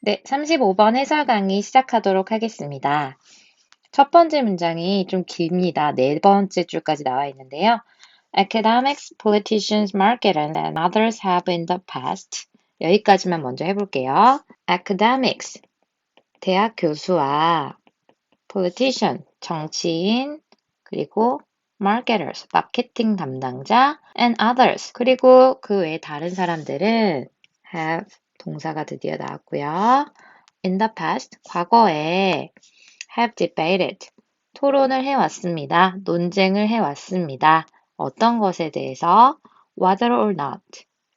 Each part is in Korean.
네, 35번 해설 강의 시작하도록 하겠습니다. 첫 번째 문장이 좀 깁니다. 네 번째 줄까지 나와 있는데요. Academics, politicians, marketers, and others have in the past. 여기까지만 먼저 해볼게요. Academics, 대학 교수와 politician, 정치인, 그리고 marketers, 마케팅 담당자, and others, 그리고 그 외에 다른 사람들은 have, 동사가 드디어 나왔고요. In the past, 과거에 have debated, 토론을 해왔습니다. 논쟁을 해왔습니다. 어떤 것에 대해서 whether or not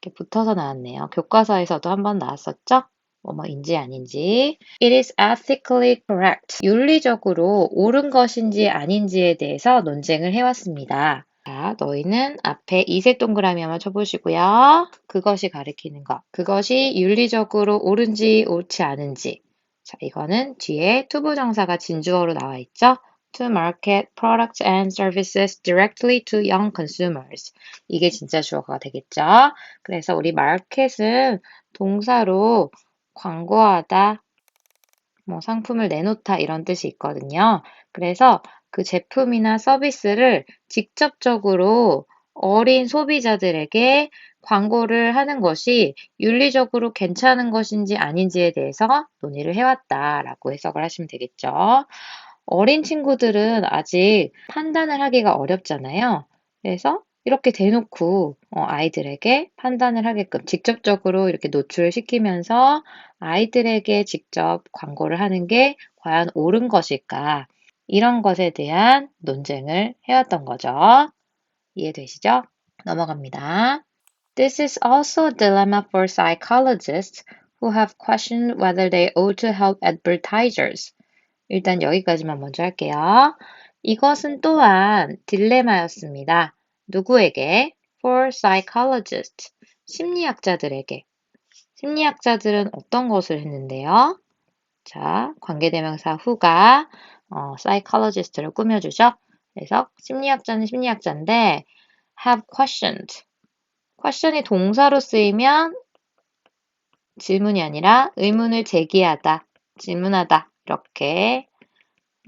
이렇게 붙어서 나왔네요. 교과서에서도 한번 나왔었죠? 뭐뭐인지 아닌지. It is ethically correct. 윤리적으로 옳은 것인지 아닌지에 대해서 논쟁을 해왔습니다. 자, 너희는 앞에 이색 동그라미 한번 쳐보시고요. 그것이 가리키는 것. 그것이 윤리적으로 옳은지 옳지 않은지. 자, 이거는 뒤에 투부정사가 진주어로 나와 있죠? To market products and services directly to young consumers. 이게 진짜 주어가 되겠죠? 그래서 우리 market은 동사로 광고하다, 뭐 상품을 내놓다 이런 뜻이 있거든요. 그래서 그 제품이나 서비스를 직접적으로 어린 소비자들에게 광고를 하는 것이 윤리적으로 괜찮은 것인지 아닌지에 대해서 논의를 해왔다라고 해석을 하시면 되겠죠. 어린 친구들은 아직 판단을 하기가 어렵잖아요. 그래서 이렇게 대놓고 아이들에게 판단을 하게끔 직접적으로 이렇게 노출을 시키면서 아이들에게 직접 광고를 하는 게 과연 옳은 것일까? 이런 것에 대한 논쟁을 해왔던 거죠. 이해되시죠? 넘어갑니다. This is also a dilemma for psychologists who have questioned whether they ought to help advertisers. 일단 여기까지만 먼저 할게요. 이것은 또한 딜레마였습니다. 누구에게? For psychologists. 심리학자들에게. 심리학자들은 어떤 것을 했는데요? 자, 관계대명사 who가 psychologist를 꾸며주죠. 그래서 심리학자는 심리학자인데 have questioned. question이 동사로 쓰이면 질문이 아니라 의문을 제기하다, 질문하다 이렇게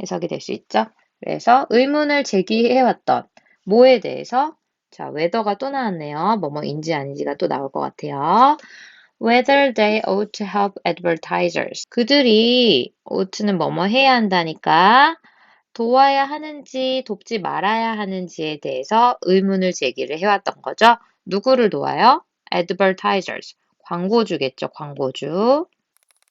해석이 될 수 있죠. 그래서 의문을 제기해왔던 뭐에 대해서 자, whether가 또 나왔네요. 뭐뭐인지 아닌지가 또 나올 것 같아요. Whether they ought to help advertisers. 그들이 ought는 뭐뭐 해야 한다니까 도와야 하는지 돕지 말아야 하는지에 대해서 의문을 제기를 해왔던 거죠. 누구를 도와요? advertisers. 광고주겠죠, 광고주.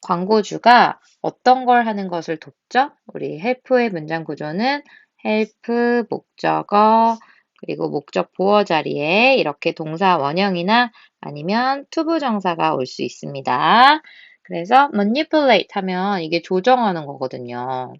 광고주가 어떤 걸 하는 것을 돕죠? 우리 help의 문장 구조는 help, 목적어, 그리고 목적 보어 자리에 이렇게 동사 원형이나 아니면 투부정사가 올 수 있습니다. 그래서 manipulate 하면 이게 조정하는 거거든요.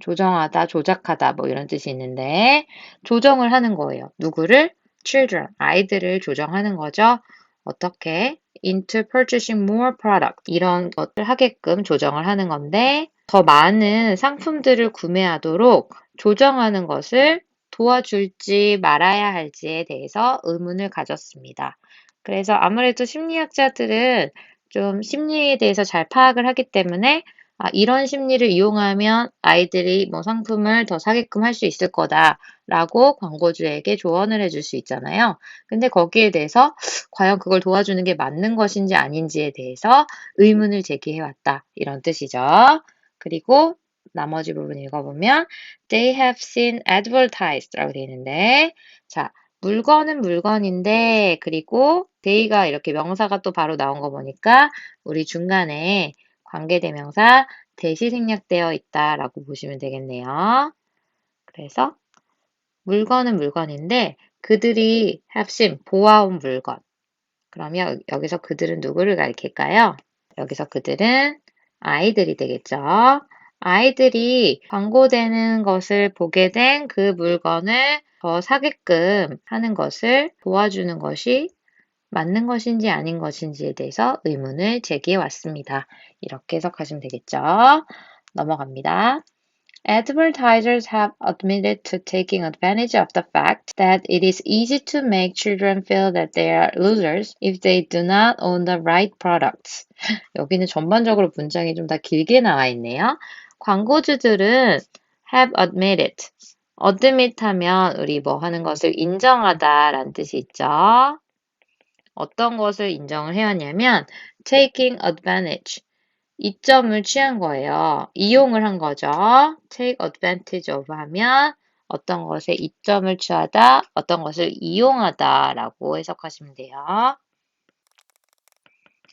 조정하다, 조작하다 뭐 이런 뜻이 있는데 조정을 하는 거예요. 누구를? children, 아이들을 조정하는 거죠. 어떻게? into purchasing more product 이런 것들 하게끔 조정을 하는 건데 더 많은 상품들을 구매하도록 조정하는 것을 도와줄지 말아야 할지에 대해서 의문을 가졌습니다. 그래서 아무래도 심리학자들은 좀 심리에 대해서 잘 파악을 하기 때문에 이런 심리를 이용하면 아이들이 뭐 상품을 더 사게끔 할 수 있을 거다라고 광고주에게 조언을 해줄 수 있잖아요. 근데 거기에 대해서 과연 그걸 도와주는 게 맞는 것인지 아닌지에 대해서 의문을 제기해왔다. 이런 뜻이죠. 그리고 나머지 부분 읽어보면 They have seen advertised라고 되어 있는데 자, 물건은 물건인데 그리고 they가 이렇게 명사가 또 바로 나온 거 보니까 우리 중간에 관계대명사 대시 생략되어 있다라고 보시면 되겠네요. 그래서 물건은 물건인데 그들이 have seen, 보아온 물건. 그러면 여기서 그들은 누구를 가리킬까요? 여기서 그들은 아이들이 되겠죠. 아이들이 광고되는 것을 보게 된 그 물건을 더 사게끔 하는 것을 도와주는 것이 맞는 것인지 아닌 것인지에 대해서 의문을 제기해 왔습니다. 이렇게 해석하시면 되겠죠. 넘어갑니다. Advertisers have admitted to taking advantage of the fact that it is easy to make children feel that they are losers if they do not own the right products. 여기는 전반적으로 문장이 좀 더 길게 나와 있네요. 광고주들은 have admitted. admit 하면 우리 뭐 하는 것을 인정하다 라는 뜻이 있죠. 어떤 것을 인정을 해왔냐면 taking advantage. 이점을 취한 거예요. 이용을 한 거죠. take advantage of 하면 어떤 것에 이점을 취하다, 어떤 것을 이용하다 라고 해석하시면 돼요.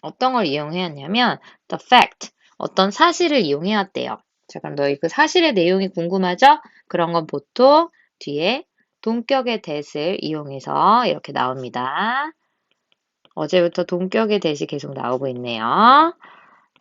어떤 걸 이용해왔냐면 the fact, 어떤 사실을 이용해왔대요. 자, 그럼 너희 그 사실의 내용이 궁금하죠? 그런 건 보통 뒤에 동격의 that을 이용해서 이렇게 나옵니다. 어제부터 동격의 that이 계속 나오고 있네요.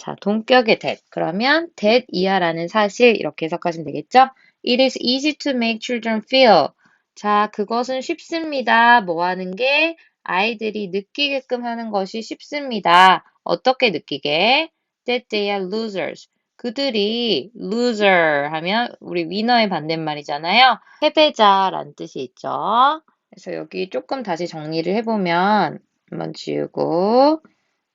자, 동격의 that. 그러면 that 이하라는 사실 이렇게 해석하시면 되겠죠? It is easy to make children feel. 자, 그것은 쉽습니다. 뭐 하는 게 아이들이 느끼게끔 하는 것이 쉽습니다. 어떻게 느끼게? That they are losers. 그들이 loser 하면 우리 위너의 반대말이잖아요. 패배자라는 뜻이 있죠. 그래서 여기 조금 다시 정리를 해보면 한번 지우고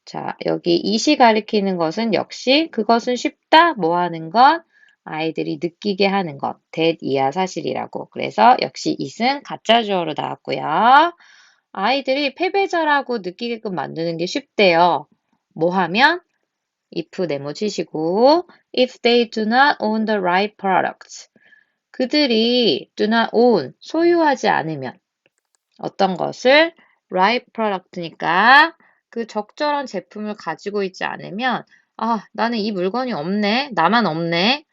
자, 여기 it이 가리키는 것은 역시 그것은 쉽다, 뭐 하는 것, 아이들이 느끼게 하는 것, that 이하 사실이라고. 그래서 역시 it은 가짜 주어로 나왔고요. 아이들이 패배자라고 느끼게끔 만드는 게 쉽대요. 뭐 하면? if 네모 치시고 if they do not own the right products. 그들이 do not own, 소유하지 않으면 어떤 것을 right product니까 그 적절한 제품을 가지고 있지 않으면 아, 나는 이 물건이 없네. 나만 없네.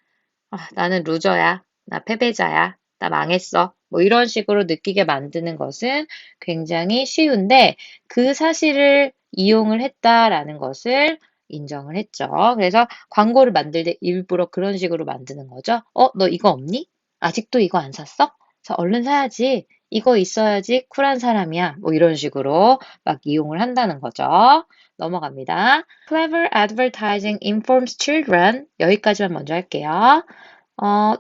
아, 나는 루저야. 나 패배자야. 나 망했어. 뭐 이런 식으로 느끼게 만드는 것은 굉장히 쉬운데 그 사실을 이용을 했다라는 것을 인정을 했죠. 그래서 광고를 만들 때 일부러 그런 식으로 만드는 거죠. 너 이거 없니? 아직도 이거 안 샀어? 자, 얼른 사야지. 이거 있어야지 쿨한 사람이야. 뭐 이런 식으로 막 이용을 한다는 거죠. 넘어갑니다. Clever advertising informs children. 여기까지만 먼저 할게요.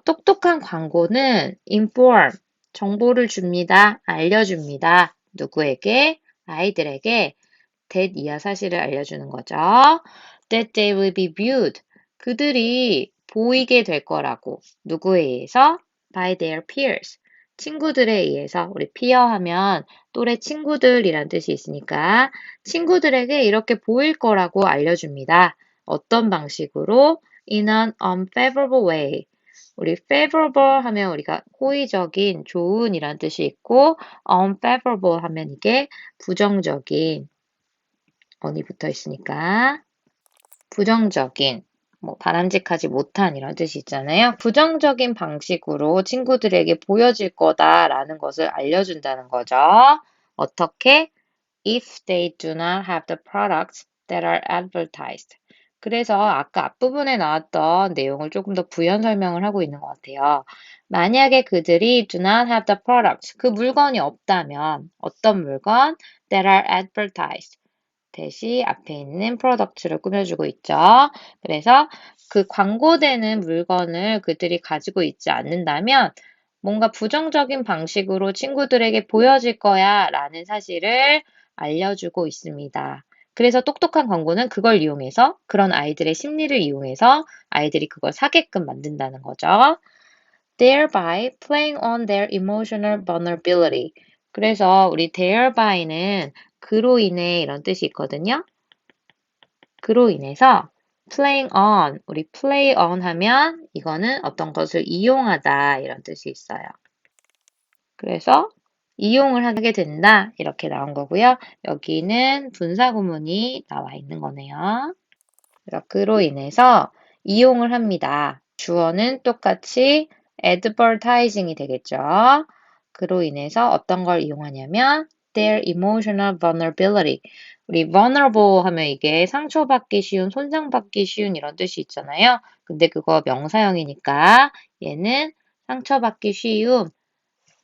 똑똑한 광고는 inform, 정보를 줍니다. 알려줍니다. 누구에게? 아이들에게 that 이하 사실을 알려주는 거죠. That they will be viewed. 그들이 보이게 될 거라고. 누구에 의해서? By their peers. 친구들에 의해서 우리 peer 하면 또래 친구들이란 뜻이 있으니까 친구들에게 이렇게 보일 거라고 알려줍니다. 어떤 방식으로? In an unfavorable way. 우리 favorable 하면 우리가 호의적인, 좋은이란 뜻이 있고 unfavorable 하면 이게 부정적인, 언이 붙어 있으니까 부정적인, 뭐 바람직하지 못한 이런 뜻이 있잖아요. 부정적인 방식으로 친구들에게 보여질 거다라는 것을 알려준다는 거죠. 어떻게? If they do not have the products that are advertised. 그래서 아까 앞부분에 나왔던 내용을 조금 더 부연 설명을 하고 있는 것 같아요. 만약에 그들이 do not have the products, 그 물건이 없다면 어떤 물건? that are advertised. 대시 앞에 있는 프로덕트를 꾸며주고 있죠. 그래서 그 광고되는 물건을 그들이 가지고 있지 않는다면 뭔가 부정적인 방식으로 친구들에게 보여질 거야 라는 사실을 알려주고 있습니다. 그래서 똑똑한 광고는 그걸 이용해서 그런 아이들의 심리를 이용해서 아이들이 그걸 사게끔 만든다는 거죠. Thereby playing on their emotional vulnerability. 그래서 우리 thereby,는 그로 인해 이런 뜻이 있거든요. 그로 인해서 playing on, 우리 play on 하면 이거는 어떤 것을 이용하다 이런 뜻이 있어요. 그래서 이용을 하게 된다 이렇게 나온 거고요. 여기는 분사구문이 나와 있는 거네요. 그래서 그로 인해서 이용을 합니다. 주어는 똑같이 advertising이 되겠죠. 그로 인해서 어떤 걸 이용하냐면 their emotional vulnerability. 우리 vulnerable 하면 이게 상처받기 쉬운, 손상받기 쉬운 이런 뜻이 있잖아요. 근데 그거 명사형이니까 얘는 상처받기 쉬움,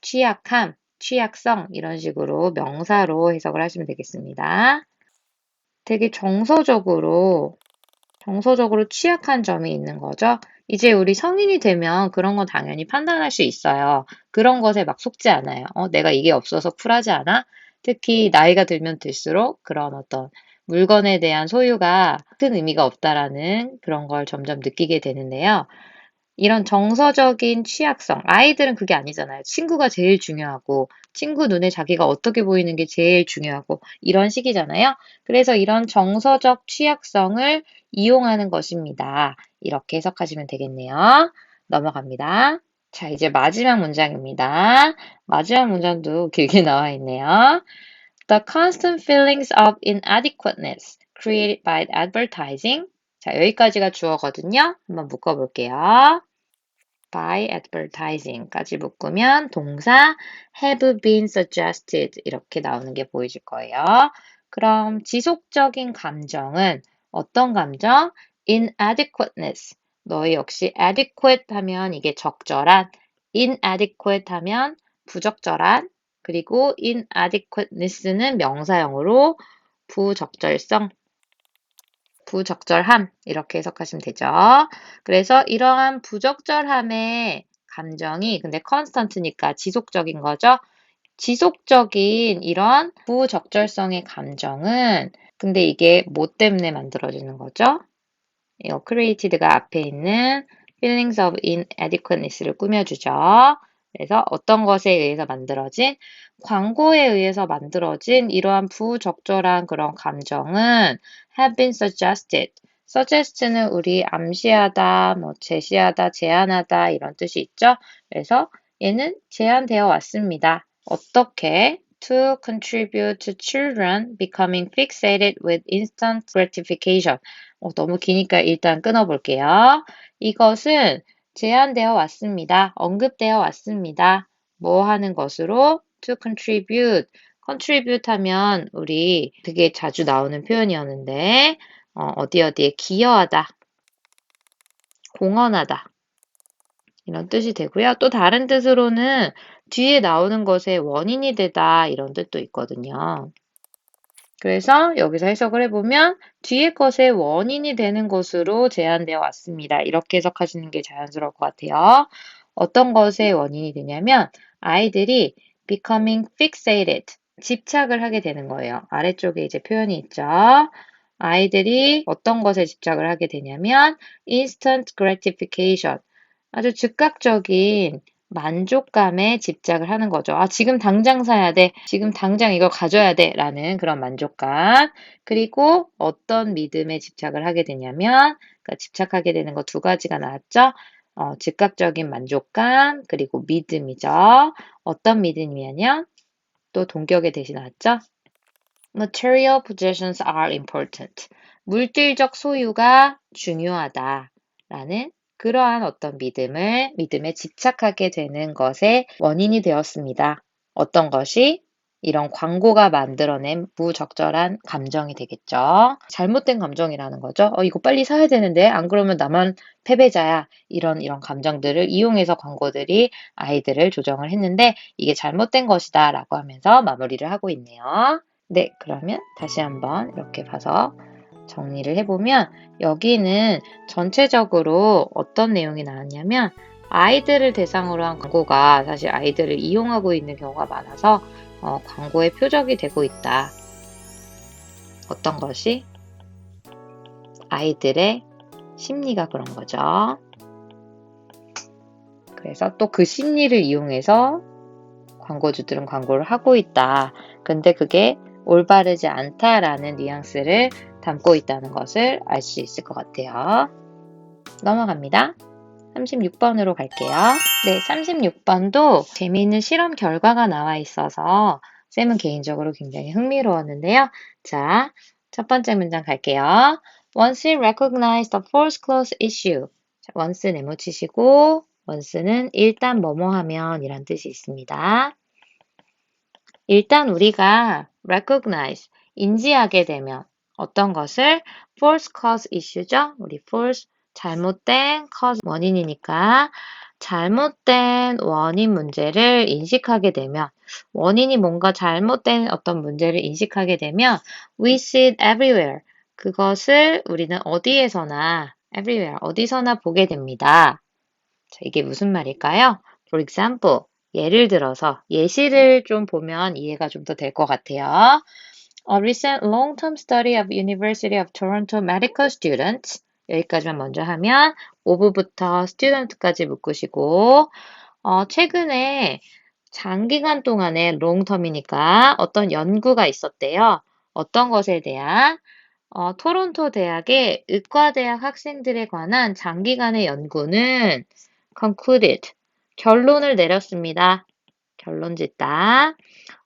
취약함, 취약성 이런 식으로 명사로 해석을 하시면 되겠습니다. 되게 정서적으로 취약한 점이 있는 거죠. 이제 우리 성인이 되면 그런 건 당연히 판단할 수 있어요. 그런 것에 막 속지 않아요. 내가 이게 없어서 쿨하지 않아? 특히 나이가 들면 들수록 그런 어떤 물건에 대한 소유가 큰 의미가 없다라는 그런 걸 점점 느끼게 되는데요. 이런 정서적인 취약성, 아이들은 그게 아니잖아요. 친구가 제일 중요하고, 친구 눈에 자기가 어떻게 보이는 게 제일 중요하고, 이런 식이잖아요. 그래서 이런 정서적 취약성을 이용하는 것입니다. 이렇게 해석하시면 되겠네요. 넘어갑니다. 자, 이제 마지막 문장입니다. 마지막 문장도 길게 나와 있네요. The constant feelings of inadequateness created by advertising. 자, 여기까지가 주어거든요. 한번 묶어볼게요. by advertising까지 묶으면 동사 have been suggested 이렇게 나오는 게 보이실 거예요. 그럼 지속적인 감정은 어떤 감정? inadequateness. 너희 역시 adequate 하면 이게 적절한, inadequate 하면 부적절한, 그리고 inadequateness는 명사형으로 부적절성, 부적절함 이렇게 해석하시면 되죠. 그래서 이러한 부적절함의 감정이 근데 constant니까 지속적인 거죠. 지속적인 이런 부적절성의 감정은 근데 이게 뭐 때문에 만들어지는 거죠? created가 앞에 있는 feelings of inadequateness를 꾸며주죠. 그래서 어떤 것에 의해서 만들어진 광고에 의해서 만들어진 이러한 부적절한 그런 감정은 have been suggested. suggest는 우리 암시하다, 뭐 제시하다, 제안하다 이런 뜻이 있죠. 그래서 얘는 제안되어 왔습니다. 어떻게? To contribute to children becoming fixated with instant gratification. 너무 기니까 일단 끊어볼게요. 이것은 제안되어 왔습니다. 언급되어 왔습니다. 뭐 하는 것으로? To contribute. contribute 하면 우리 되게 자주 나오는 표현이었는데 어디에 기여하다, 공헌하다 이런 뜻이 되고요. 또 다른 뜻으로는 뒤에 나오는 것의 원인이 되다 이런 뜻도 있거든요. 그래서 여기서 해석을 해보면 뒤의 것의 원인이 되는 것으로 제안되어 왔습니다. 이렇게 해석하시는 게 자연스러울 것 같아요. 어떤 것의 원인이 되냐면 아이들이 becoming fixated, 집착을 하게 되는 거예요. 아래쪽에 이제 표현이 있죠. 아이들이 어떤 것에 집착을 하게 되냐면 instant gratification, 아주 즉각적인 만족감에 집착을 하는 거죠. 지금 당장 사야 돼. 지금 당장 이걸 가져야 돼. 라는 그런 만족감. 그리고 어떤 믿음에 집착을 하게 되냐면, 그러니까 집착하게 되는 거 두 가지가 나왔죠. 즉각적인 만족감, 그리고 믿음이죠. 어떤 믿음이냐면, 또 동격의 대신 나왔죠. Material possessions are important. 물질적 소유가 중요하다. 라는 그러한 어떤 믿음에 집착하게 되는 것의 원인이 되었습니다. 어떤 것이? 이런 광고가 만들어낸 부적절한 감정이 되겠죠. 잘못된 감정이라는 거죠. 이거 빨리 사야 되는데 안 그러면 나만 패배자야. 이런 감정들을 이용해서 광고들이 아이들을 조정을 했는데 이게 잘못된 것이다 라고 하면서 마무리를 하고 있네요. 네, 그러면 다시 한번 이렇게 봐서 정리를 해보면 여기는 전체적으로 어떤 내용이 나왔냐면 아이들을 대상으로 한 광고가 사실 아이들을 이용하고 있는 경우가 많아서 광고의 표적이 되고 있다. 어떤 것이? 아이들의 심리가 그런 거죠. 그래서 또 그 심리를 이용해서 광고주들은 광고를 하고 있다. 근데 그게 올바르지 않다라는 뉘앙스를 담고 있다는 것을 알 수 있을 것 같아요. 넘어갑니다. 36번으로 갈게요. 네, 36번도 재미있는 실험 결과가 나와 있어서 쌤은 개인적으로 굉장히 흥미로웠는데요. 자, 첫 번째 문장 갈게요. Once he recognized the false clause issue. 자, once 네모치시고 once는 일단 뭐뭐 하면 이란 뜻이 있습니다. 일단 우리가 recognize, 인지하게 되면 어떤 것을 false cause issue죠. 우리 false, 잘못된 cause, 원인이니까 잘못된 원인 문제를 인식하게 되면 원인이 뭔가 잘못된 어떤 문제를 인식하게 되면 we see it everywhere. 그것을 우리는 어디에서나 everywhere. 어디서나 보게 됩니다. 자, 이게 무슨 말일까요? For example, 예를 들어서 예시를 좀 보면 이해가 좀 더 될 것 같아요. A recent long-term study of University of Toronto medical students. 여기까지만 먼저 하면 of부터 student까지 묶으시고 최근에 장기간 동안의 long-term이니까 어떤 연구가 있었대요. 어떤 것에 대한 토론토 대학의 의과대학 학생들에 관한 장기간의 연구는 concluded, 결론을 내렸습니다. 결론 짓다.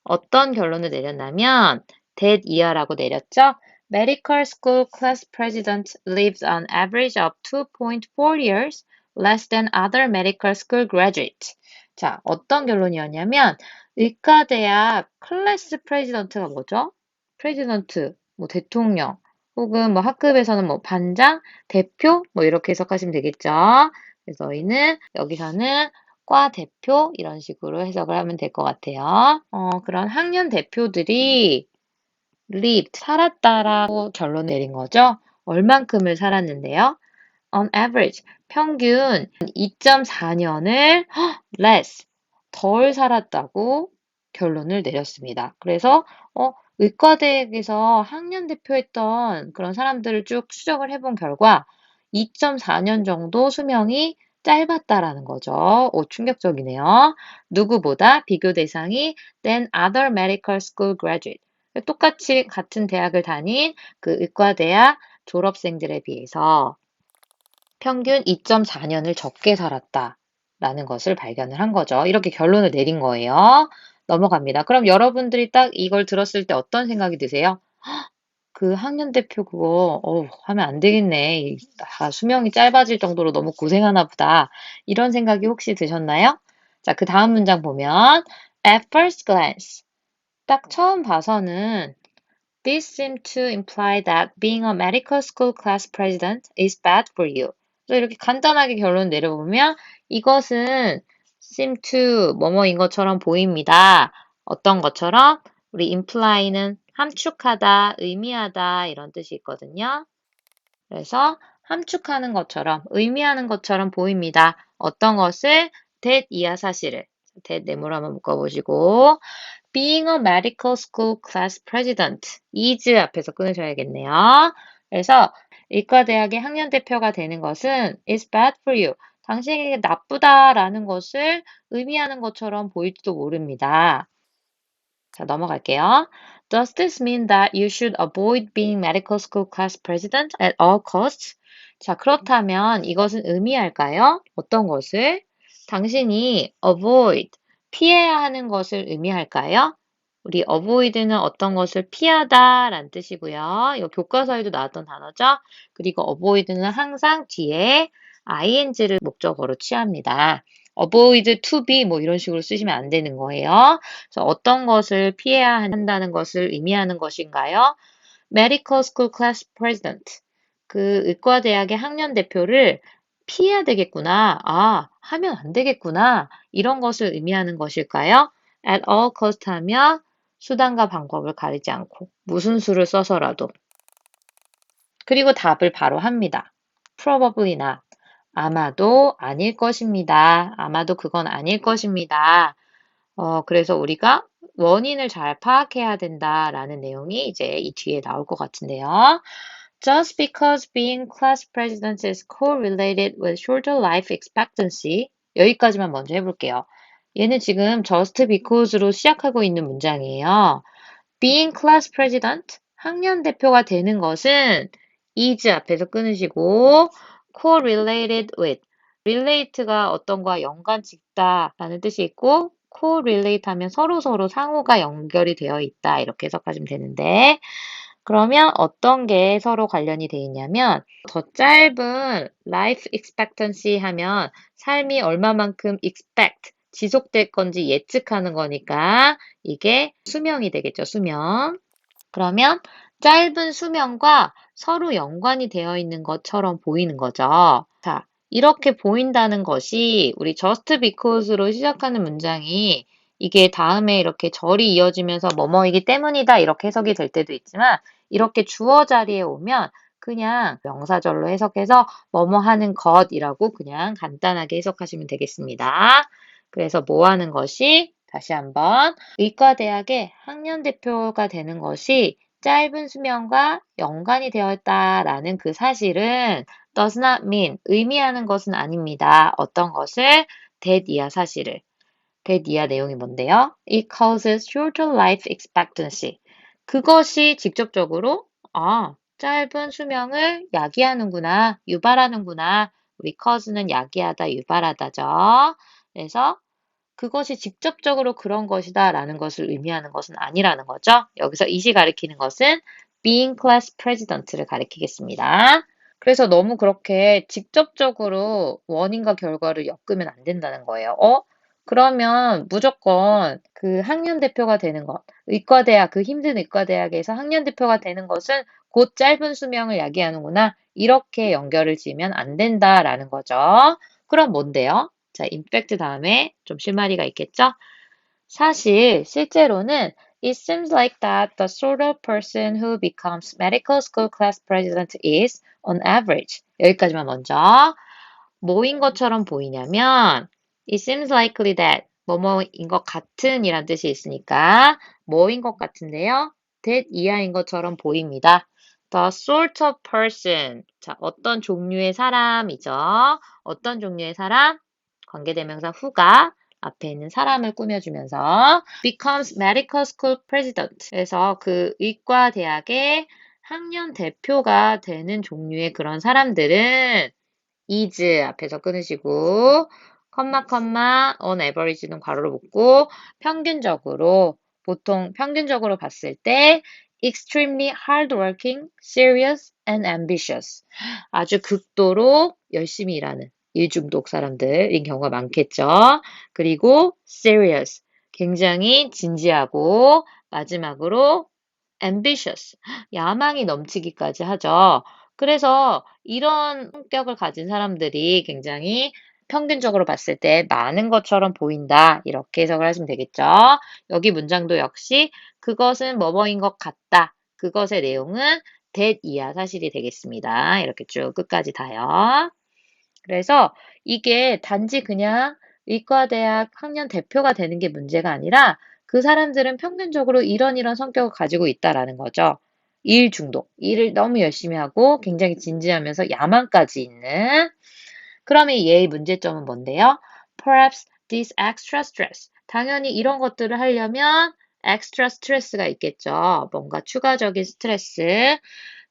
어떤 결론을 내렸냐면 that year라고 내렸죠. Medical school class president lives on average of 2.4 years less than other medical school graduates. 자, 어떤 결론이었냐면 의과대학 클래스 프레지던트가 뭐죠? 프레지던트, 뭐 대통령, 혹은 뭐 학급에서는 뭐 반장, 대표 뭐 이렇게 해석하시면 되겠죠. 그래서 저희는 여기서는 과 대표 이런 식으로 해석을 하면 될 것 같아요. 그런 학년 대표들이 lived, 살았다라고 결론 내린 거죠. 얼만큼을 살았는데요. On average, 평균 2.4년을 less, 덜 살았다고 결론을 내렸습니다. 그래서 의과대학에서 학년 대표했던 그런 사람들을 쭉 추적을 해본 결과 2.4년 정도 수명이 짧았다라는 거죠. 충격적이네요. 누구보다 비교 대상이 than other medical school graduate. 똑같이 같은 대학을 다닌 그 의과대학 졸업생들에 비해서 평균 2.4년을 적게 살았다라는 것을 발견을 한 거죠. 이렇게 결론을 내린 거예요. 넘어갑니다. 그럼 여러분들이 딱 이걸 들었을 때 어떤 생각이 드세요? 그 학년 대표 그거 하면 안 되겠네. 수명이 짧아질 정도로 너무 고생하나 보다. 이런 생각이 혹시 드셨나요? 자, 그 다음 문장 보면 at first glance 딱 처음 봐서는 This seemed to imply that being a medical school class president is bad for you. 그래서 이렇게 간단하게 결론 내려보면 이것은 seem to 뭐뭐인 것처럼 보입니다. 어떤 것처럼? 우리 imply는 함축하다, 의미하다 이런 뜻이 있거든요. 그래서 함축하는 것처럼, 의미하는 것처럼 보입니다. 어떤 것을? that 이하 사실을. that 네모로 한번 묶어보시고 Being a medical school class president is 앞에서 끊으셔야겠네요. 그래서 의과대학의 학년 대표가 되는 것은 is bad for you. 당신에게 나쁘다라는 것을 의미하는 것처럼 보일지도 모릅니다. 자, 넘어갈게요. Does this mean that you should avoid being medical school class president at all costs? 자, 그렇다면 이것은 의미할까요? 어떤 것을? 당신이 avoid, 피해야 하는 것을 의미할까요? 우리 avoid는 어떤 것을 피하다라는 뜻이고요. 이거 교과서에도 나왔던 단어죠. 그리고 avoid는 항상 뒤에 ing를 목적어로 취합니다. avoid to be 뭐 이런 식으로 쓰시면 안 되는 거예요. 그래서 어떤 것을 피해야 한다는 것을 의미하는 것인가요? Medical School Class President. 그 의과대학의 학년 대표를 피해야 되겠구나. 하면 안 되겠구나. 이런 것을 의미하는 것일까요? At all cost 하며 수단과 방법을 가리지 않고 무슨 수를 써서라도. 그리고 답을 바로 합니다. Probably not. 아마도 아닐 것입니다. 아마도 그건 아닐 것입니다. 그래서 우리가 원인을 잘 파악해야 된다라는 내용이 이제 이 뒤에 나올 것 같은데요. Just because being class president is correlated with shorter life expectancy. 여기까지만 먼저 해볼게요. 얘는 지금 just because로 시작하고 있는 문장이에요. Being class president, 학년 대표가 되는 것은 is 앞에서 끊으시고 correlated with, relate가 어떤 거와 연관 짓다라는 뜻이 있고 correlate 하면 서로서로 상호가 연결이 되어 있다 이렇게 해석하시면 되는데 그러면 어떤 게 서로 관련이 돼 있냐면 더 짧은 life expectancy 하면 삶이 얼마만큼 expect, 지속될 건지 예측하는 거니까 이게 수명이 되겠죠, 수명. 그러면 짧은 수명과 서로 연관이 되어 있는 것처럼 보이는 거죠. 자, 이렇게 보인다는 것이 우리 just because로 시작하는 문장이 이게 다음에 이렇게 절이 이어지면서 뭐뭐이기 때문이다 이렇게 해석이 될 때도 있지만 이렇게 주어 자리에 오면 그냥 명사절로 해석해서 뭐뭐 하는 것이라고 그냥 간단하게 해석하시면 되겠습니다. 그래서 뭐 하는 것이 다시 한번 의과대학의 학년 대표가 되는 것이 짧은 수명과 연관이 되어 있다라는 그 사실은 does not mean 의미하는 것은 아닙니다. 어떤 것을 that 이하 사실을 that 이하 내용이 뭔데요? It causes shorter life expectancy. 그것이 직접적으로 짧은 수명을 야기하는구나, 유발하는구나. 우리 cause는 야기하다, 유발하다죠. 그래서 그것이 직접적으로 그런 것이다 라는 것을 의미하는 것은 아니라는 거죠. 여기서 it이 가리키는 것은 being class president를 가리키겠습니다. 그래서 너무 그렇게 직접적으로 원인과 결과를 엮으면 안 된다는 거예요. 그러면 무조건 그 학년 대표가 되는 것, 의과대학, 그 힘든 의과대학에서 학년 대표가 되는 것은 곧 짧은 수명을 야기하는구나. 이렇게 연결을 지으면 안 된다라는 거죠. 그럼 뭔데요? 자, 임팩트 다음에 좀 실마리가 있겠죠? 사실 실제로는 It seems like that the sort of person who becomes medical school class president is, on average. 여기까지만 먼저. 뭐인 것처럼 보이냐면 It seems likely that 뭐뭐인 것 같은 이란 뜻이 있으니까 뭐인 것 같은데요. that 이하인 것처럼 보입니다. The sort of person. 자, 어떤 종류의 사람이죠. 어떤 종류의 사람? 관계대명사 who가 앞에 있는 사람을 꾸며주면서 becomes medical school president. 그래서 그 의과대학의 학년 대표가 되는 종류의 그런 사람들은 is 앞에서 끊으시고 컴마 on average는 괄호를 묶고 평균적으로 보통 평균적으로 봤을 때 extremely hardworking, serious and ambitious. 아주 극도로 열심히 일하는 일중독 사람들인 경우가 많겠죠. 그리고 serious, 굉장히 진지하고 마지막으로 ambitious, 야망이 넘치기까지 하죠. 그래서 이런 성격을 가진 사람들이 굉장히 평균적으로 봤을 때 많은 것처럼 보인다. 이렇게 해석을 하시면 되겠죠. 여기 문장도 역시 그것은 뭐뭐인 것 같다. 그것의 내용은 that 이하 사실이 되겠습니다. 이렇게 쭉 끝까지 다요. 그래서 이게 단지 그냥 의과대학 학년 대표가 되는 게 문제가 아니라 그 사람들은 평균적으로 이런 성격을 가지고 있다라는 거죠. 일 중독, 일을 너무 열심히 하고 굉장히 진지하면서 야망까지 있는. 그러면 얘의 문제점은 뭔데요? Perhaps this extra stress. 당연히 이런 것들을 하려면 extra stress가 있겠죠. 뭔가 추가적인 스트레스,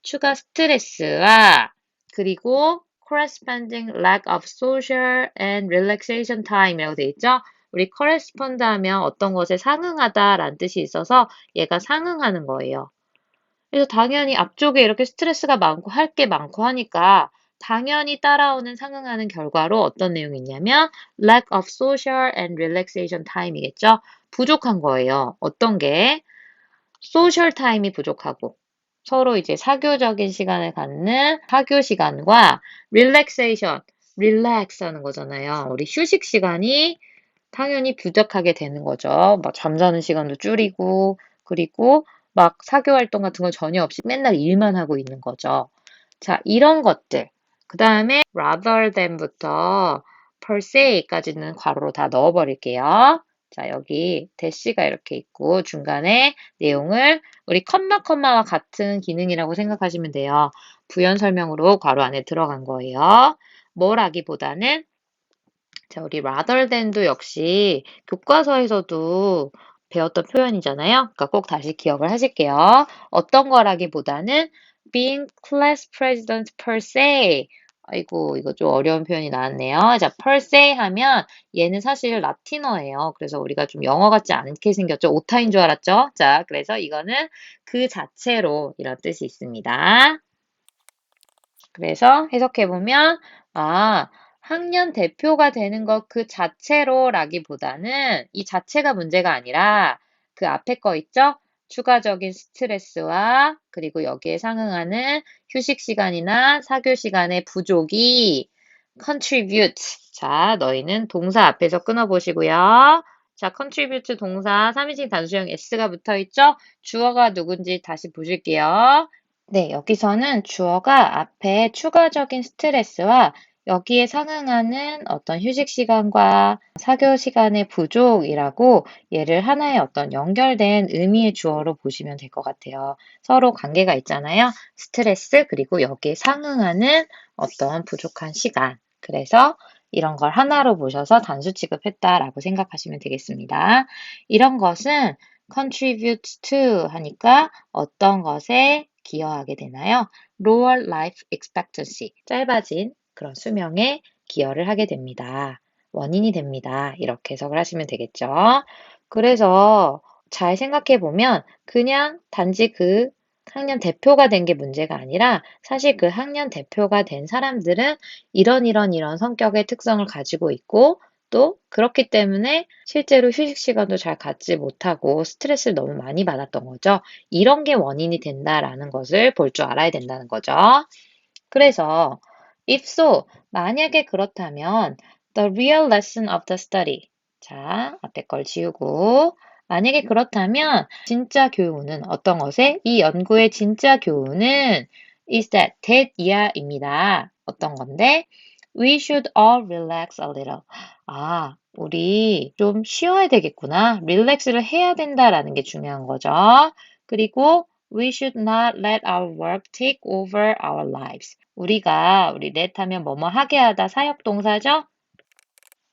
추가 스트레스와 그리고 corresponding lack of social and relaxation time이라고 돼 있죠. 우리 correspond 하면 어떤 것에 상응하다라는 뜻이 있어서 얘가 상응하는 거예요. 그래서 당연히 앞쪽에 이렇게 스트레스가 많고 할 게 많고 하니까 당연히 따라오는 상응하는 결과로 어떤 내용이 있냐면 lack of social and relaxation time이겠죠. 부족한 거예요. 어떤 게? social time이 부족하고 서로 이제 사교적인 시간을 갖는 사교 시간과 relaxation, relax 하는 거잖아요. 우리 휴식 시간이 당연히 부족하게 되는 거죠. 막 잠자는 시간도 줄이고 그리고 막 사교 활동 같은 거 전혀 없이 맨날 일만 하고 있는 거죠. 자, 이런 것들. 그 다음에 rather than부터 per se까지는 괄호로 다 넣어버릴게요. 자, 여기 대시가 이렇게 있고 중간에 내용을 우리 컴마와 같은 기능이라고 생각하시면 돼요. 부연 설명으로 괄호 안에 들어간 거예요. 뭐라기보다는 자, 우리 rather than도 역시 교과서에서도 배웠던 표현이잖아요. 그러니까 꼭 다시 기억을 하실게요. 어떤 거라기보다는 being class president per se. 아이고, 이거 좀 어려운 표현이 나왔네요. 자, per se 하면 얘는 사실 라틴어예요. 그래서 우리가 좀 영어 같지 않게 생겼죠. 오타인 줄 알았죠? 자, 그래서 이거는 그 자체로 이런 뜻이 있습니다. 그래서 해석해보면, 학년 대표가 되는 것 그 자체로라기보다는 이 자체가 문제가 아니라 그 앞에 거 있죠? 추가적인 스트레스와 그리고 여기에 상응하는 휴식 시간이나 사교 시간의 부족이 contribute. 자, 너희는 동사 앞에서 끊어보시고요. 자, contribute 동사 3인칭 단수형 s가 붙어 있죠? 주어가 누군지 다시 보실게요. 네, 여기서는 주어가 앞에 추가적인 스트레스와 여기에 상응하는 어떤 휴식 시간과 사교 시간의 부족이라고 얘를 하나의 어떤 연결된 의미의 주어로 보시면 될 것 같아요. 서로 관계가 있잖아요. 스트레스 그리고 여기에 상응하는 어떤 부족한 시간. 그래서 이런 걸 하나로 보셔서 단수 취급했다라고 생각하시면 되겠습니다. 이런 것은 contribute to 하니까 어떤 것에 기여하게 되나요? Lower life expectancy, 짧아진 그런 수명에 기여를 하게 됩니다. 원인이 됩니다. 이렇게 해석을 하시면 되겠죠. 그래서 잘 생각해 보면 그냥 단지 그 학년 대표가 된 게 문제가 아니라 사실 그 학년 대표가 된 사람들은 이런 성격의 특성을 가지고 있고 또 그렇기 때문에 실제로 휴식 시간도 잘 갖지 못하고 스트레스를 너무 많이 받았던 거죠. 이런 게 원인이 된다라는 것을 볼 줄 알아야 된다는 거죠. 그래서 if so, 만약에 그렇다면 the real lesson of the study. 자, 앞에 걸 지우고 만약에 그렇다면 진짜 교훈은 어떤 것에? 이 연구의 진짜 교훈은 is that 이하입니다. 어떤 건데? We should all relax a little. 아, 우리 좀 쉬어야 되겠구나. 릴렉스를 해야 된다라는 게 중요한 거죠. 그리고 we should not let our work take over our lives. 우리 let 하면 뭐뭐 하게 하다 사역동사죠?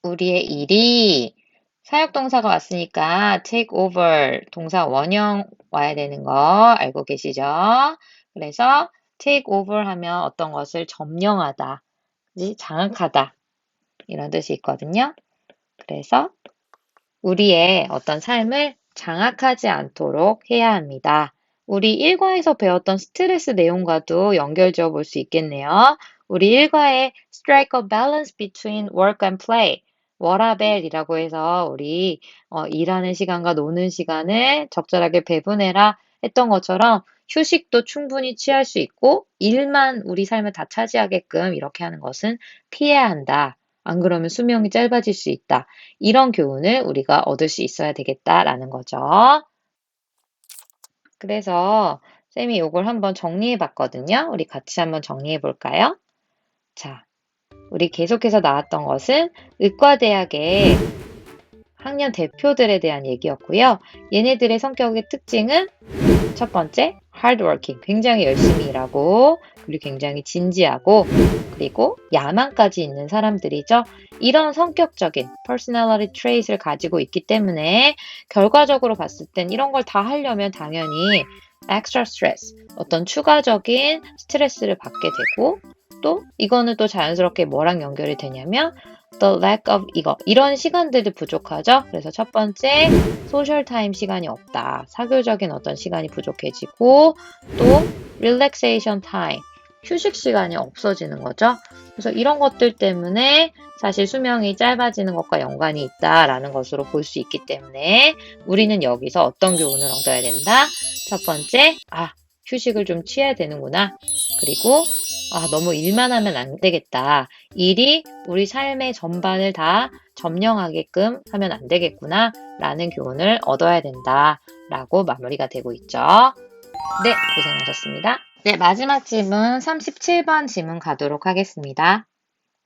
우리의 일이 사역동사가 왔으니까 take over 동사 원형 와야 되는 거 알고 계시죠? 그래서 take over 하면 어떤 것을 점령하다, 장악하다 이런 뜻이 있거든요. 그래서 우리의 어떤 삶을 장악하지 않도록 해야 합니다. 우리 일과에서 배웠던 스트레스 내용과도 연결지어 볼 수 있겠네요. 우리 일과에 strike a balance between work and play, 워라밸이라고 해서 우리 일하는 시간과 노는 시간을 적절하게 배분해라 했던 것처럼 휴식도 충분히 취할 수 있고 일만 우리 삶을 다 차지하게끔 이렇게 하는 것은 피해야 한다. 안 그러면 수명이 짧아질 수 있다. 이런 교훈을 우리가 얻을 수 있어야 되겠다라는 거죠. 그래서 쌤이 이걸 한번 정리해 봤거든요. 우리 같이 한번 정리해 볼까요? 자, 우리 계속해서 나왔던 것은 의과대학의 학년 대표들에 대한 얘기였고요. 얘네들의 성격의 특징은 첫 번째, hardworking, 굉장히 열심히 일하고, 그리고 굉장히 진지하고, 그리고 야망까지 있는 사람들이죠. 이런 성격적인 personality trait을 가지고 있기 때문에 결과적으로 봤을 땐 이런 걸 다 하려면 당연히 extra stress, 어떤 추가적인 스트레스를 받게 되고, 또 이거는 또 자연스럽게 뭐랑 연결이 되냐면 the lack of 이런 시간들도 부족하죠. 그래서 첫 번째 소셜 타임 시간이 없다. 사교적인 어떤 시간이 부족해지고 또 relaxation time 휴식 시간이 없어지는 거죠. 그래서 이런 것들 때문에 사실 수명이 짧아지는 것과 연관이 있다라는 것으로 볼 수 있기 때문에 우리는 여기서 어떤 교훈을 얻어야 된다? 첫 번째, 휴식을 좀 취해야 되는구나. 그리고 너무 일만 하면 안 되겠다. 일이 우리 삶의 전반을 다 점령하게끔 하면 안 되겠구나. 라는 교훈을 얻어야 된다. 라고 마무리가 되고 있죠. 네, 고생하셨습니다. 네, 마지막 질문 37번 질문 가도록 하겠습니다.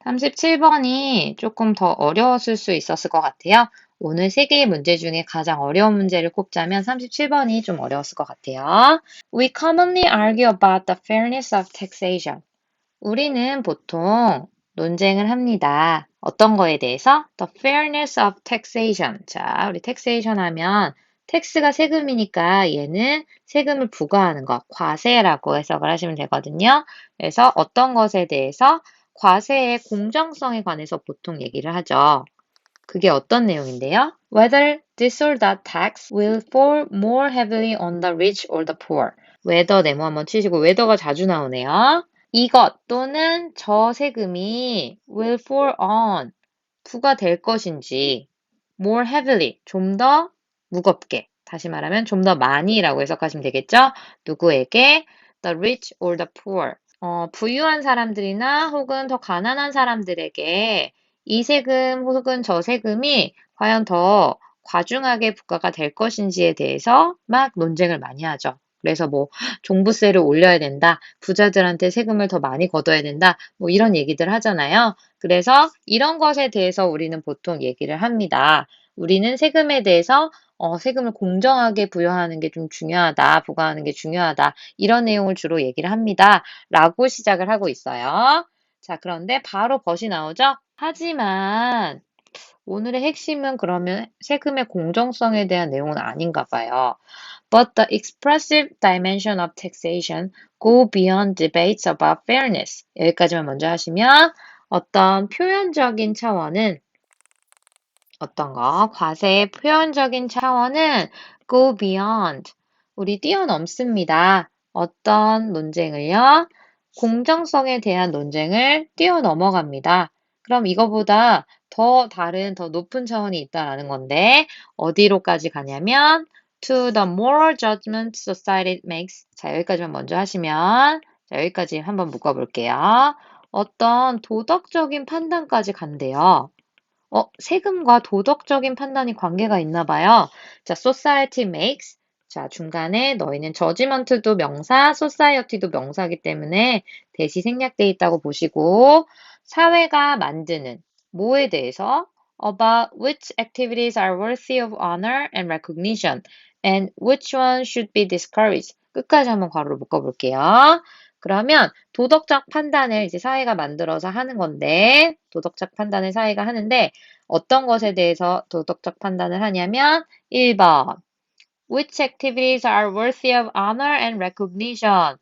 37번이 조금 더 어려웠을 수 있었을 것 같아요. 오늘 세 개의 문제 중에 가장 어려운 문제를 꼽자면 37번이 좀 어려웠을 것 같아요. We commonly argue about the fairness of taxation. 우리는 보통 논쟁을 합니다. 어떤 거에 대해서? The fairness of taxation. 자, 우리 taxation 하면 텍스가 세금이니까 얘는 세금을 부과하는 것, 과세라고 해석을 하시면 되거든요. 그래서 어떤 것에 대해서 과세의 공정성에 관해서 보통 얘기를 하죠. 그게 어떤 내용인데요? Whether this or that tax will fall more heavily on the rich or the poor. whether 네모 한번 치시고 whether가 자주 나오네요. 이것 또는 저 세금이 will fall on 부과될 것인지 more heavily 좀 더 무겁게 다시 말하면 좀 더 많이라고 해석하시면 되겠죠? 누구에게? The rich or the poor. 부유한 사람들이나 혹은 더 가난한 사람들에게 이 세금 혹은 저 세금이 과연 더 과중하게 부과가 될 것인지에 대해서 막 논쟁을 많이 하죠. 그래서 뭐 종부세를 올려야 된다, 부자들한테 세금을 더 많이 걷어야 된다, 뭐 이런 얘기들 하잖아요. 그래서 이런 것에 대해서 우리는 보통 얘기를 합니다. 우리는 세금에 대해서 세금을 공정하게 부여하는 게 좀 중요하다, 부과하는 게 중요하다, 이런 내용을 주로 얘기를 합니다. 라고 시작을 하고 있어요. 자, 그런데 바로 벗이 나오죠? 하지만 오늘의 핵심은 그러면 세금의 공정성에 대한 내용은 아닌가 봐요. But the expressive dimension of taxation go beyond debates about fairness. 여기까지만 먼저 하시면 어떤 표현적인 차원은 어떤 거? 과세의 표현적인 차원은 go beyond. 우리 뛰어넘습니다. 어떤 논쟁을요? 공정성에 대한 논쟁을 뛰어넘어갑니다. 그럼 이거보다 더 다른, 더 높은 차원이 있다라는 건데, 어디로까지 가냐면, to the moral judgment society makes. 자, 여기까지만 먼저 하시면, 자, 여기까지 한번 묶어볼게요. 어떤 도덕적인 판단까지 간대요. 세금과 도덕적인 판단이 관계가 있나 봐요. 자, society makes. 자, 중간에 너희는 judgment도 명사, society도 명사이기 때문에 대시 생략돼 있다고 보시고, 사회가 만드는 뭐에 대해서 about which activities are worthy of honor and recognition and which one should be discouraged. 끝까지 한번 괄호로 묶어볼게요. 그러면 도덕적 판단을 이제 사회가 만들어서 하는 건데, 도덕적 판단을 사회가 하는데, 어떤 것에 대해서 도덕적 판단을 하냐면 1번 Which activities are worthy of honor and recognition?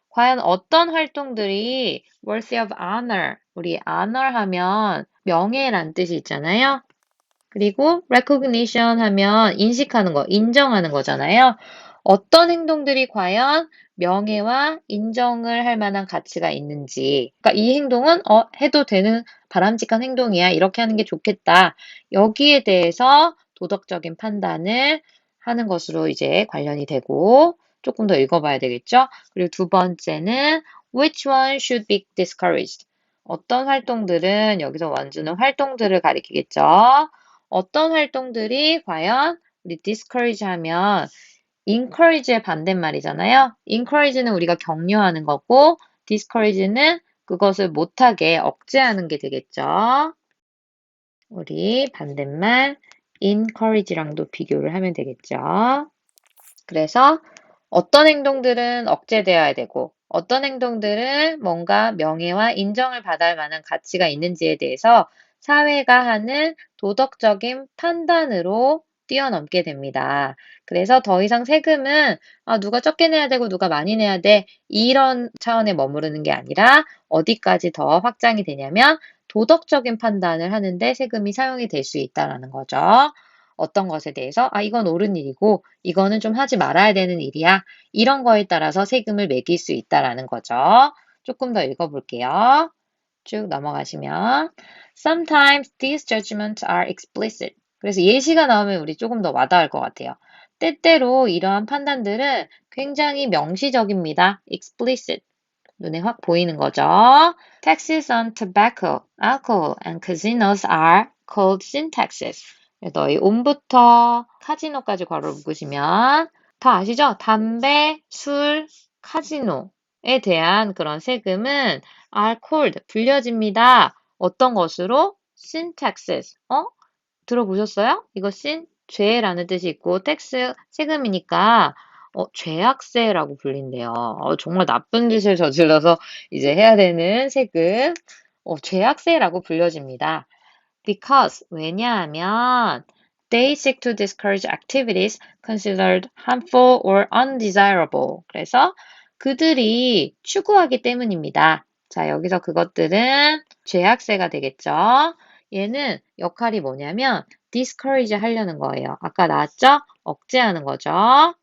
과연 어떤 활동들이 worthy of honor, 우리 honor 하면 명예란 뜻이 있잖아요. 그리고 recognition 하면 인식하는 거, 인정하는 거잖아요. 어떤 행동들이 과연 명예와 인정을 할 만한 가치가 있는지. 그러니까 이 행동은 해도 되는 바람직한 행동이야. 이렇게 하는 게 좋겠다. 여기에 대해서 도덕적인 판단을 하는 것으로 이제 관련이 되고 조금 더 읽어봐야 되겠죠? 그리고 두 번째는 which one should be discouraged? 어떤 활동들은 여기서 원주는 활동들을 가리키겠죠? 어떤 활동들이 과연 우리 discourage 하면 encourage의 반대말이잖아요. encourage는 우리가 격려하는 거고 discourage는 그것을 못하게 억제하는 게 되겠죠. 우리 반대말 encourage랑도 비교를 하면 되겠죠. 그래서 어떤 행동들은 억제되어야 되고 어떤 행동들은 뭔가 명예와 인정을 받을 만한 가치가 있는지에 대해서 사회가 하는 도덕적인 판단으로 뛰어넘게 됩니다. 그래서 더 이상 세금은 누가 적게 내야 되고 누가 많이 내야 돼 이런 차원에 머무르는 게 아니라 어디까지 더 확장이 되냐면 도덕적인 판단을 하는데 세금이 사용이 될 수 있다는 거죠. 어떤 것에 대해서 이건 옳은 일이고 이거는 좀 하지 말아야 되는 일이야. 이런 거에 따라서 세금을 매길 수 있다라는 거죠. 조금 더 읽어볼게요. 쭉 넘어가시면 Sometimes these judgments are explicit. 그래서 예시가 나오면 우리 조금 더 와닿을 것 같아요. 때때로 이러한 판단들은 굉장히 명시적입니다. explicit. 눈에 확 보이는 거죠. Taxes on tobacco, alcohol, and casinos are called sin taxes. 너희 온부터 카지노까지 괄호를 묶으시면 다 아시죠? 담배, 술, 카지노에 대한 그런 세금은 are called, 불려집니다. 어떤 것으로? sin taxes. 들어보셨어요? 이거 sin, 죄라는 뜻이 있고 tax, 세금이니까 죄악세라고 불린대요. 정말 나쁜 짓을 저질러서 이제 해야 되는 세금, 죄악세라고 불려집니다. Because, 왜냐하면 they seek to discourage activities considered harmful or undesirable. 그래서 그들이 추구하기 때문입니다. 자, 여기서 그것들은 죄악세가 되겠죠. 얘는 역할이 뭐냐면 discourage 하려는 거예요. 아까 나왔죠? 억제하는 거죠.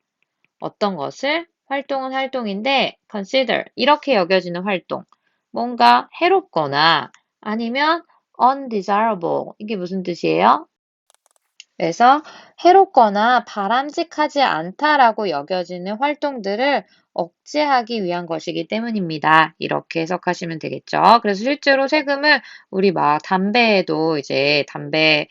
어떤 것을? 활동은 활동인데 consider, 이렇게 여겨지는 활동. 뭔가 해롭거나 아니면 undesirable, 이게 무슨 뜻이에요? 그래서 해롭거나 바람직하지 않다라고 여겨지는 활동들을 억제하기 위한 것이기 때문입니다. 이렇게 해석하시면 되겠죠. 그래서 실제로 세금을 우리 막 담배에도 이제 담배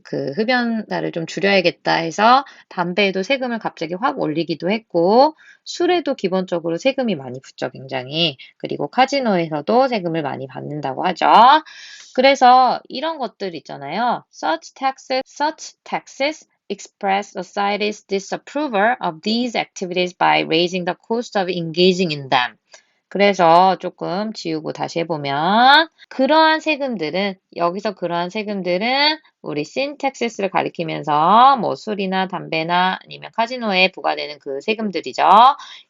그 흡연자를 좀 줄여야겠다 해서 담배에도 세금을 갑자기 확 올리기도 했고, 술에도 기본적으로 세금이 많이 붙죠, 굉장히. 그리고 카지노에서도 세금을 많이 받는다고 하죠. 그래서 이런 것들 있잖아요. Such taxes express society's disapproval of these activities by raising the cost of engaging in them. 그래서 조금 지우고 다시 해보면 여기서 그러한 세금들은 우리 신택시스를 가리키면서 뭐 술이나 담배나 아니면 카지노에 부과되는 그 세금들이죠.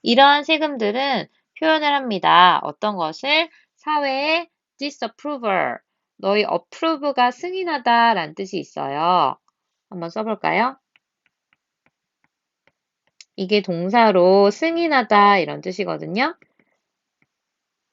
이러한 세금들은 표현을 합니다. 어떤 것을? 사회의 disapproval, 너희 approve가 승인하다 라는 뜻이 있어요. 한번 써볼까요? 이게 동사로 승인하다 이런 뜻이거든요.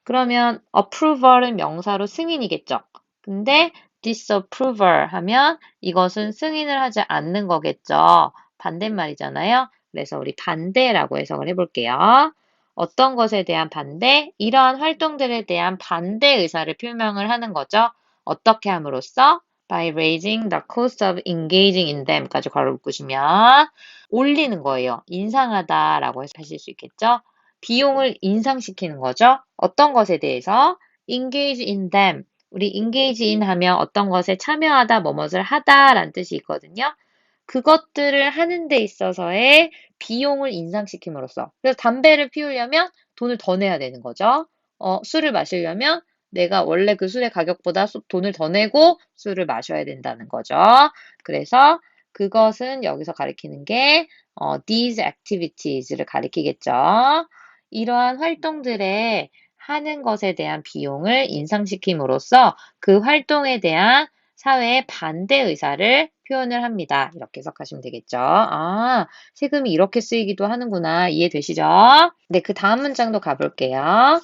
그러면 approval은 명사로 승인이겠죠. 근데 disapproval 하면 이것은 승인을 하지 않는 거겠죠. 반대말이잖아요. 그래서 우리 반대라고 해석을 해볼게요. 어떤 것에 대한 반대? 이러한 활동들에 대한 반대 의사를 표명을 하는 거죠. 어떻게 함으로써? By raising the cost of engaging in them까지 괄호 묶으시면 올리는 거예요. 인상하다라고 하실 수 있겠죠. 비용을 인상시키는 거죠. 어떤 것에 대해서? engage in them. 우리 engage in 하면 어떤 것에 참여하다, 뭐뭇을 하다 라는 뜻이 있거든요. 그것들을 하는 데 있어서의 비용을 인상시킴으로써. 그래서 담배를 피우려면 돈을 더 내야 되는 거죠. 술을 마시려면 내가 원래 그 술의 가격보다 돈을 더 내고 술을 마셔야 된다는 거죠. 그래서 그것은 여기서 가리키는 게 these activities를 가리키겠죠. 이러한 활동들에 하는 것에 대한 비용을 인상시킴으로써 그 활동에 대한 사회의 반대 의사를 표현을 합니다. 이렇게 해석하시면 되겠죠. 아, 세금이 이렇게 쓰이기도 하는구나. 이해되시죠? 네, 그 다음 문장도 가볼게요.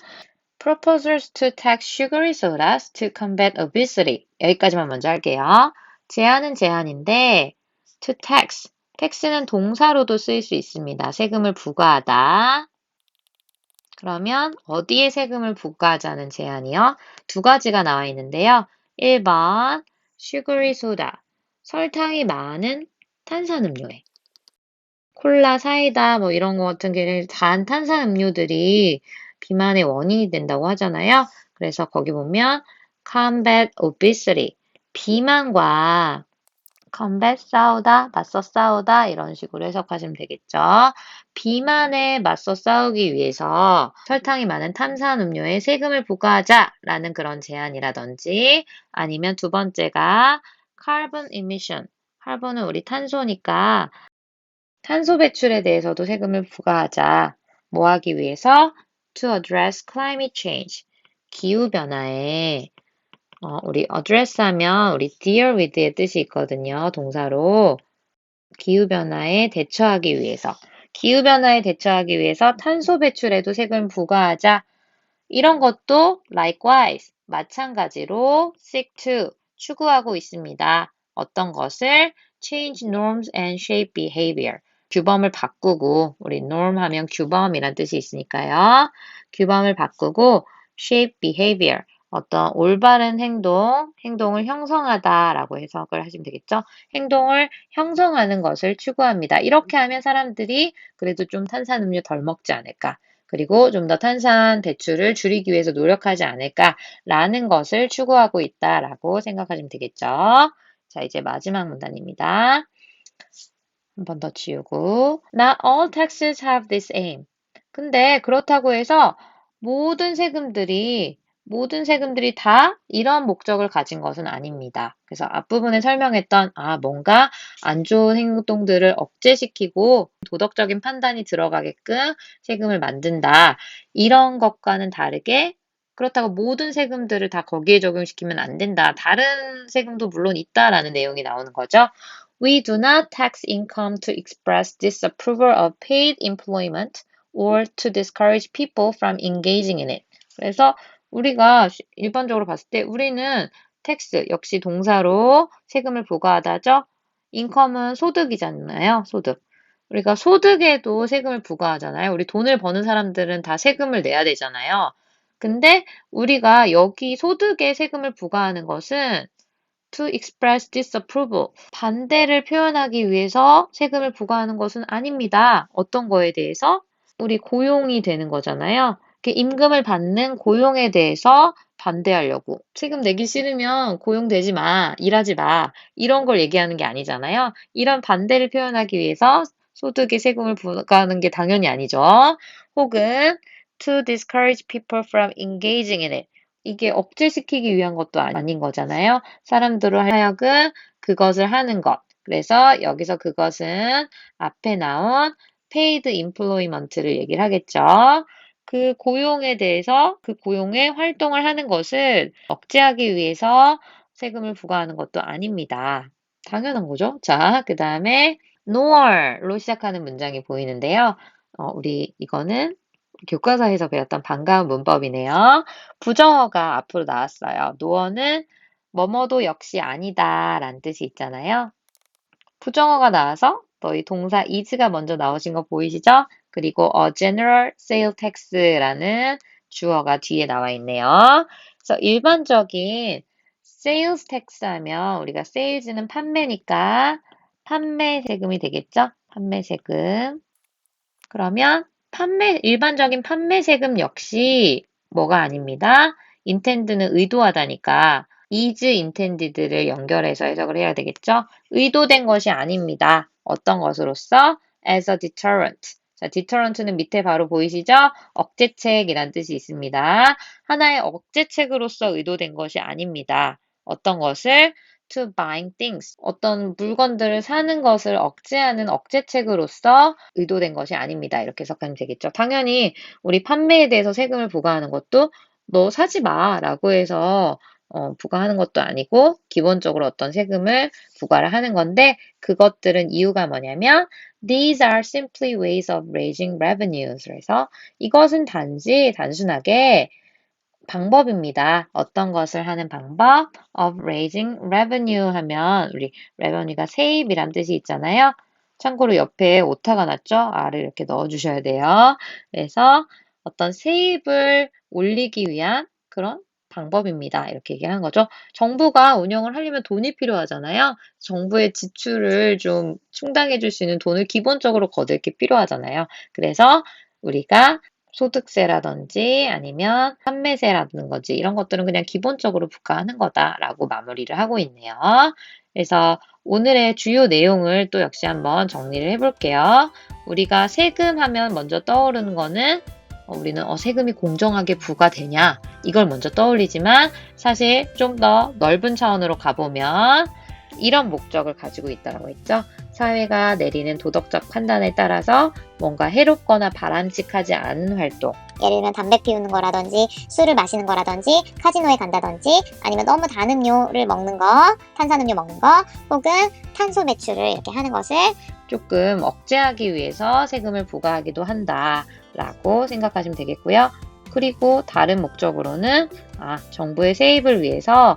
Proposals to tax sugary sodas to combat obesity. 여기까지만 먼저 할게요. 제안은 제안인데 to tax. tax는 동사로도 쓰일 수 있습니다. 세금을 부과하다. 그러면 어디에 세금을 부과하자는 제안이요? 두 가지가 나와 있는데요. 1번 sugary soda. 설탕이 많은 탄산음료에. 콜라, 사이다 뭐 이런 거 같은 경우는 단 탄산음료들이 비만의 원인이 된다고 하잖아요. 그래서 거기 보면 combat obesity. 비만과 combat 싸우다, 맞서 싸우다 이런 식으로 해석하시면 되겠죠. 비만에 맞서 싸우기 위해서 설탕이 많은 탄산음료에 세금을 부과하자라는 그런 제안이라든지 아니면 두 번째가 carbon emission. 카본은 우리 탄소니까 탄소 배출에 대해서도 세금을 부과하자. 뭐 하기 위해서? To address climate change. 기후변화에 우리 address 하면 우리 deal with의 뜻이 있거든요. 동사로. 기후변화에 대처하기 위해서. 기후변화에 대처하기 위해서 탄소 배출에도 세금을 부과하자. 이런 것도 likewise, 마찬가지로 seek to, 추구하고 있습니다. 어떤 것을? change norms and shape behavior. 규범을 바꾸고, 우리 norm 하면 규범이란 뜻이 있으니까요. 규범을 바꾸고 shape behavior. 어떤 올바른 행동을 형성하다라고 해석을 하시면 되겠죠. 행동을 형성하는 것을 추구합니다. 이렇게 하면 사람들이 그래도 좀 탄산음료 덜 먹지 않을까. 그리고 좀 더 탄산 배출을 줄이기 위해서 노력하지 않을까라는 것을 추구하고 있다라고 생각하시면 되겠죠. 자, 이제 마지막 문단입니다. 한 번 더 지우고. Not all taxes have this aim. 근데 그렇다고 해서 모든 세금들이 다 이런 목적을 가진 것은 아닙니다. 그래서 앞부분에 설명했던 뭔가 안 좋은 행동들을 억제시키고 도덕적인 판단이 들어가게끔 세금을 만든다. 이런 것과는 다르게 그렇다고 모든 세금들을 다 거기에 적용시키면 안 된다. 다른 세금도 물론 있다라는 내용이 나오는 거죠. We do not tax income to express disapproval of paid employment or to discourage people from engaging in it. 그래서 우리가 일반적으로 봤을 때 우리는 tax 역시 동사로 세금을 부과하다죠. income은 소득이잖아요. 소득. 우리가 소득에도 세금을 부과하잖아요. 우리 돈을 버는 사람들은 다 세금을 내야 되잖아요. 근데 우리가 여기 소득에 세금을 부과하는 것은 to express disapproval. 반대를 표현하기 위해서 세금을 부과하는 것은 아닙니다. 어떤 거에 대해서? 우리 고용이 되는 거잖아요. 임금을 받는 고용에 대해서 반대하려고. 세금 내기 싫으면 고용되지 마, 일하지 마. 이런 걸 얘기하는 게 아니잖아요. 이런 반대를 표현하기 위해서 소득에 세금을 부과하는 게 당연히 아니죠. 혹은 to discourage people from engaging in it. 이게 억제시키기 위한 것도 아닌 거잖아요. 사람들을 하여금 그것을 하는 것. 그래서 여기서 그것은 앞에 나온 paid employment를 얘기를 하겠죠. 그 고용에 대해서 그 고용의 활동을 하는 것을 억제하기 위해서 세금을 부과하는 것도 아닙니다. 당연한 거죠. 자, 그 다음에 nor로 시작하는 문장이 보이는데요. 우리 이거는 교과서에서 배웠던 반가운 문법이네요. 부정어가 앞으로 나왔어요. no는 뭐뭐도 역시 아니다 라는 뜻이 있잖아요. 부정어가 나와서 너희 동사 is가 먼저 나오신 거 보이시죠? 그리고 a general sale tax라는 주어가 뒤에 나와 있네요. 그래서 일반적인 sales tax 하면 우리가 sales는 판매니까 판매 세금이 되겠죠? 판매 세금. 그러면 일반적인 판매 세금 역시 뭐가 아닙니다. intend는 의도하다니까 is intended를 연결해서 해석을 해야 되겠죠? 의도된 것이 아닙니다. 어떤 것으로서? as a deterrent. 자, deterrent는 밑에 바로 보이시죠? 억제책이란 뜻이 있습니다. 하나의 억제책으로서 의도된 것이 아닙니다. 어떤 것을? to buying things. 어떤 물건들을 사는 것을 억제하는 억제책으로서 의도된 것이 아닙니다. 이렇게 해석하면 되겠죠. 당연히 우리 판매에 대해서 세금을 부과하는 것도 너 사지 마 라고 해서 부과하는 것도 아니고 기본적으로 어떤 세금을 부과를 하는 건데 그것들은 이유가 뭐냐면 These are simply ways of raising revenues. 그래서 이것은 단순하게 방법입니다. 어떤 것을 하는 방법? of raising revenue 하면 우리 revenue가 세입이란 뜻이 있잖아요. 참고로 옆에 오타가 났죠? R을 이렇게 넣어주셔야 돼요. 그래서 어떤 세입을 올리기 위한 그런 방법입니다. 이렇게 얘기하는 거죠. 정부가 운영을 하려면 돈이 필요하잖아요. 정부의 지출을 좀 충당해 줄 수 있는 돈을 기본적으로 거둘 게 필요하잖아요. 그래서 우리가 소득세라든지 아니면 판매세라든지 이런 것들은 그냥 기본적으로 부과하는 거다라고 마무리를 하고 있네요. 그래서 오늘의 주요 내용을 또 역시 한번 정리를 해볼게요. 우리가 세금 하면 먼저 떠오르는 거는 우리는 세금이 공정하게 부과되냐 이걸 먼저 떠올리지만 사실 좀 더 넓은 차원으로 가보면 이런 목적을 가지고 있다고 했죠. 사회가 내리는 도덕적 판단에 따라서 뭔가 해롭거나 바람직하지 않은 활동. 예를 들면 담배 피우는 거라든지 술을 마시는 거라든지 카지노에 간다든지 아니면 너무 단 음료를 먹는 거, 탄산음료 먹는 거 혹은 탄소 배출을 이렇게 하는 것을 조금 억제하기 위해서 세금을 부과하기도 한다라고 생각하시면 되겠고요. 그리고 다른 목적으로는 정부의 세입을 위해서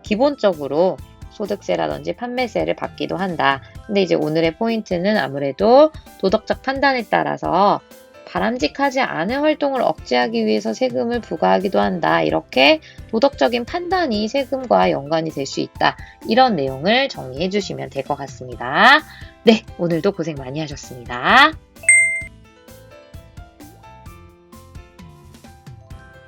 기본적으로 소득세라든지 판매세를 받기도 한다. 근데 이제 오늘의 포인트는 아무래도 도덕적 판단에 따라서 바람직하지 않은 활동을 억제하기 위해서 세금을 부과하기도 한다. 이렇게 도덕적인 판단이 세금과 연관이 될 수 있다. 이런 내용을 정리해 주시면 될 것 같습니다. 네, 오늘도 고생 많이 하셨습니다.